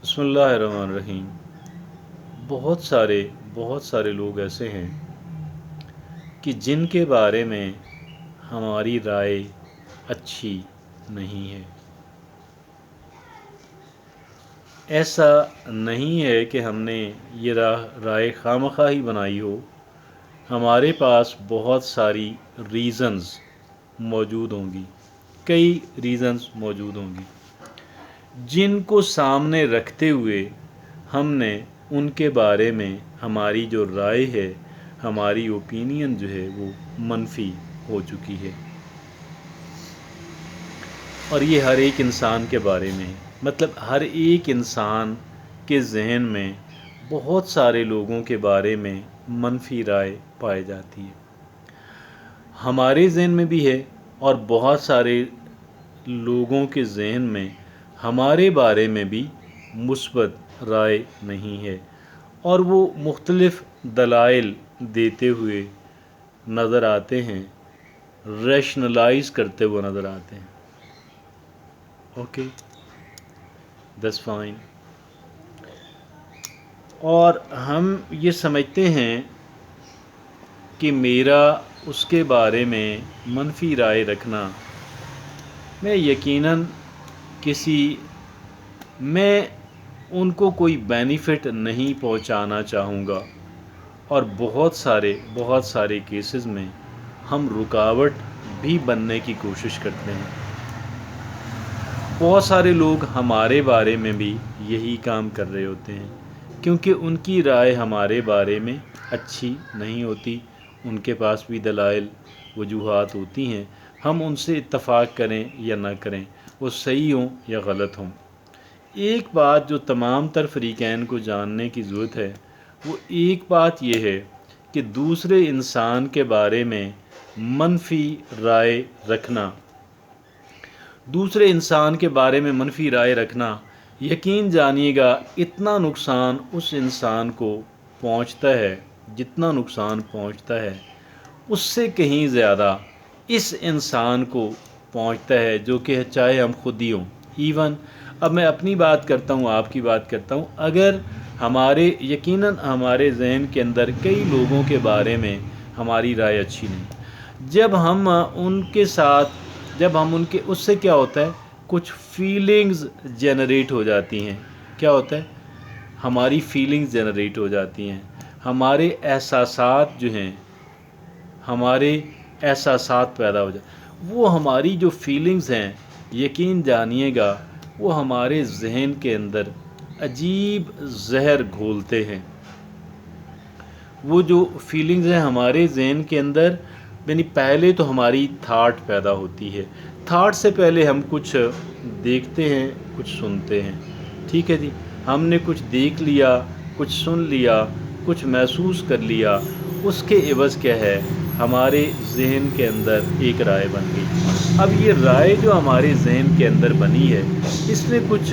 بسم اللہ الرحمن الرحیم۔ بہت سارے لوگ ایسے ہیں کہ جن کے بارے میں ہماری رائے اچھی نہیں ہے۔ ایسا نہیں ہے کہ ہم نے یہ رائے خواہ ہی بنائی ہو، ہمارے پاس بہت ساری ریزنز موجود ہوں گی، کئی ریزنز موجود ہوں گی جن کو سامنے رکھتے ہوئے ہم نے ان کے بارے میں ہماری جو رائے ہے، ہماری اوپینین جو ہے وہ منفی ہو چکی ہے۔ اور یہ ہر ایک انسان کے بارے میں، مطلب ہر ایک انسان کے ذہن میں بہت سارے لوگوں کے بارے میں منفی رائے پائی جاتی ہے۔ ہمارے ذہن میں بھی ہے اور بہت سارے لوگوں کے ذہن میں ہمارے بارے میں بھی مثبت رائے نہیں ہے، اور وہ مختلف دلائل دیتے ہوئے نظر آتے ہیں، ریشنلائز کرتے ہوئے نظر آتے ہیں۔ Okay, that's fine. اور ہم یہ سمجھتے ہیں کہ میرا اس کے بارے میں منفی رائے رکھنا، میں یقیناً میں ان کو کوئی بینیفٹ نہیں پہنچانا چاہوں گا، اور بہت سارے کیسز میں ہم رکاوٹ بھی بننے کی کوشش کرتے ہیں۔ بہت سارے لوگ ہمارے بارے میں بھی یہی کام کر رہے ہوتے ہیں، کیونکہ ان کی رائے ہمارے بارے میں اچھی نہیں ہوتی، ان کے پاس بھی دلائل وجوہات ہوتی ہیں، ہم ان سے اتفاق کریں یا نہ کریں، وہ صحیح ہوں یا غلط ہوں۔ ایک بات جو تمام تر فریقین کو جاننے کی ضرورت ہے، وہ ایک بات یہ ہے کہ دوسرے انسان کے بارے میں منفی رائے رکھنا، یقین جانیے گا اتنا نقصان اس انسان کو پہنچتا ہے، جتنا نقصان پہنچتا ہے اس سے کہیں زیادہ اس انسان کو پہنچتا ہے، جو کہ چاہے ہم خود ہی ہوں۔ ایون اب میں اپنی بات کرتا ہوں، آپ کی بات کرتا ہوں، اگر یقیناً ہمارے ذہن کے اندر کئی لوگوں کے بارے میں ہماری رائے اچھی نہیں، جب ہم ان کے اس سے کیا ہوتا ہے، کچھ فیلنگز جنریٹ ہو جاتی ہیں۔ کیا ہوتا ہے؟ ہماری فیلنگز جنریٹ ہو جاتی ہیں، ہمارے احساسات جو ہیں، ہمارے احساسات پیدا ہو جاتے ہیں۔ وہ ہماری جو فیلنگز ہیں، یقین جانیے گا وہ ہمارے ذہن کے اندر عجیب زہر گھولتے ہیں۔ وہ جو فیلنگز ہیں ہمارے ذہن کے اندر، یعنی پہلے تو ہماری تھاٹ پیدا ہوتی ہے، تھاٹ سے پہلے ہم کچھ دیکھتے ہیں، کچھ سنتے ہیں، ٹھیک ہے جی، ہم نے کچھ دیکھ لیا، کچھ سن لیا، کچھ محسوس کر لیا، اس کے عوض کیا ہے، ہمارے ذہن کے اندر ایک رائے بن گئی۔ اب یہ رائے جو ہمارے ذہن کے اندر بنی ہے، اس نے کچھ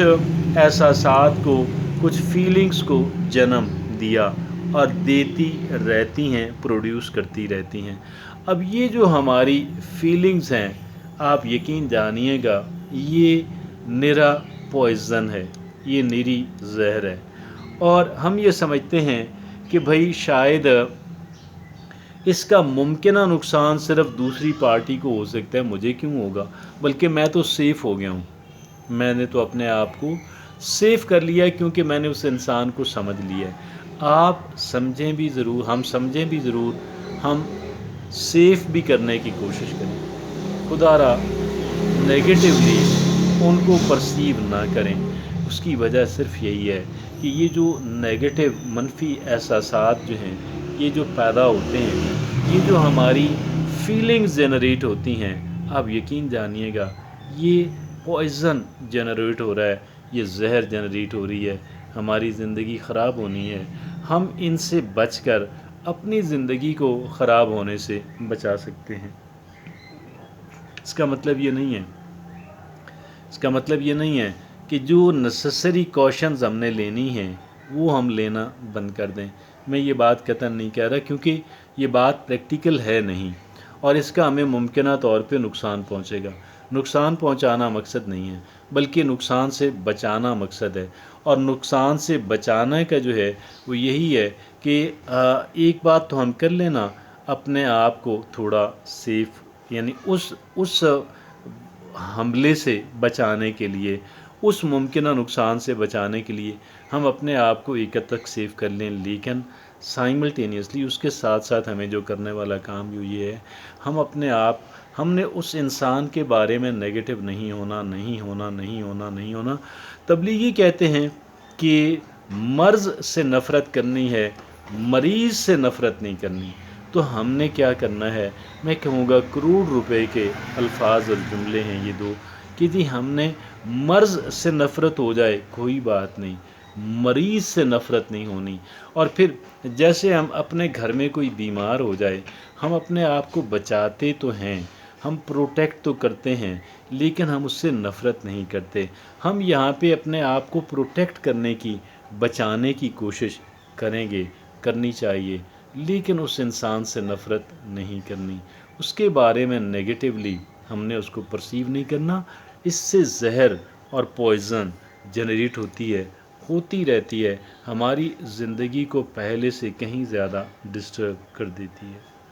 احساسات کو، کچھ فیلنگز کو جنم دیا اور دیتی رہتی ہیں، پروڈیوس کرتی رہتی ہیں۔ اب یہ جو ہماری فیلنگز ہیں، آپ یقین جانیے گا یہ نرا پوائزن ہے، یہ نری زہر ہے، اور ہم یہ سمجھتے ہیں کہ بھائی شاید اس کا ممکنہ نقصان صرف دوسری پارٹی کو ہو سکتا ہے، مجھے کیوں ہوگا، بلکہ میں تو سیف ہو گیا ہوں، میں نے تو اپنے آپ کو سیف کر لیا ہے، کیونکہ میں نے اس انسان کو سمجھ لیا ہے۔ آپ سمجھیں بھی ضرور، ہم سمجھیں بھی ضرور، ہم سیف بھی کرنے کی کوشش کریں، خدا را نیگیٹیولی ان کو پرسیو نہ کریں۔ اس کی وجہ صرف یہی ہے کہ یہ جو نیگیٹیو منفی احساسات جو ہیں، یہ جو پیدا ہوتے ہیں، یہ جو ہماری فیلنگز جنریٹ ہوتی ہیں، آپ یقین جانیے گا یہ پوائزن جنریٹ ہو رہا ہے، یہ زہر جنریٹ ہو رہی ہے، ہماری زندگی خراب ہونی ہے۔ ہم ان سے بچ کر اپنی زندگی کو خراب ہونے سے بچا سکتے ہیں۔ اس کا مطلب یہ نہیں ہے کہ جو نیسیسری کوشنز ہم نے لینی ہیں وہ ہم لینا بند کر دیں۔ میں یہ بات قطعاً نہیں کہہ رہا، کیونکہ یہ بات پریکٹیکل ہے نہیں، اور اس کا ہمیں ممکنہ طور پہ نقصان پہنچے گا۔ نقصان پہنچانا مقصد نہیں ہے، بلکہ نقصان سے بچانا مقصد ہے۔ اور نقصان سے بچانے کا جو ہے وہ یہی ہے کہ ایک بات تو ہم کر لینا، اپنے آپ کو تھوڑا سیف، یعنی اس حملے سے بچانے کے لیے، اس ممکنہ نقصان سے بچانے کے لیے ہم اپنے آپ کو ایک حد تک سیف کر لیں، لیکن سائملٹینیسلی اس کے ساتھ ساتھ ہمیں جو کرنے والا کام یہ ہے، ہم اپنے آپ، ہم نے اس انسان کے بارے میں نیگیٹو نہیں ہونا، نہیں ہونا، نہیں ہونا، نہیں ہونا۔ تبلیغی کہتے ہیں کہ مرض سے نفرت کرنی ہے، مریض سے نفرت نہیں کرنی۔ تو ہم نے کیا کرنا ہے، میں کہوں گا کروڑ روپے کے الفاظ اور جملے ہیں یہ دو، کہ جی ہم نے مرض سے نفرت ہو جائے کوئی بات نہیں، مریض سے نفرت نہیں ہونی۔ اور پھر جیسے ہم اپنے گھر میں کوئی بیمار ہو جائے، ہم اپنے آپ کو بچاتے تو ہیں، ہم پروٹیکٹ تو کرتے ہیں، لیکن ہم اس سے نفرت نہیں کرتے۔ ہم یہاں پہ اپنے آپ کو پروٹیکٹ کرنے کی، بچانے کی کوشش کریں گے، کرنی چاہیے، لیکن اس انسان سے نفرت نہیں کرنی، اس کے بارے میں نیگیٹیولی ہم نے اس کو پرسیو نہیں کرنا۔ اس سے زہر اور پوائزن جنریٹ ہوتی رہتی ہے، ہماری زندگی کو پہلے سے کہیں زیادہ ڈسٹرب کر دیتی ہے۔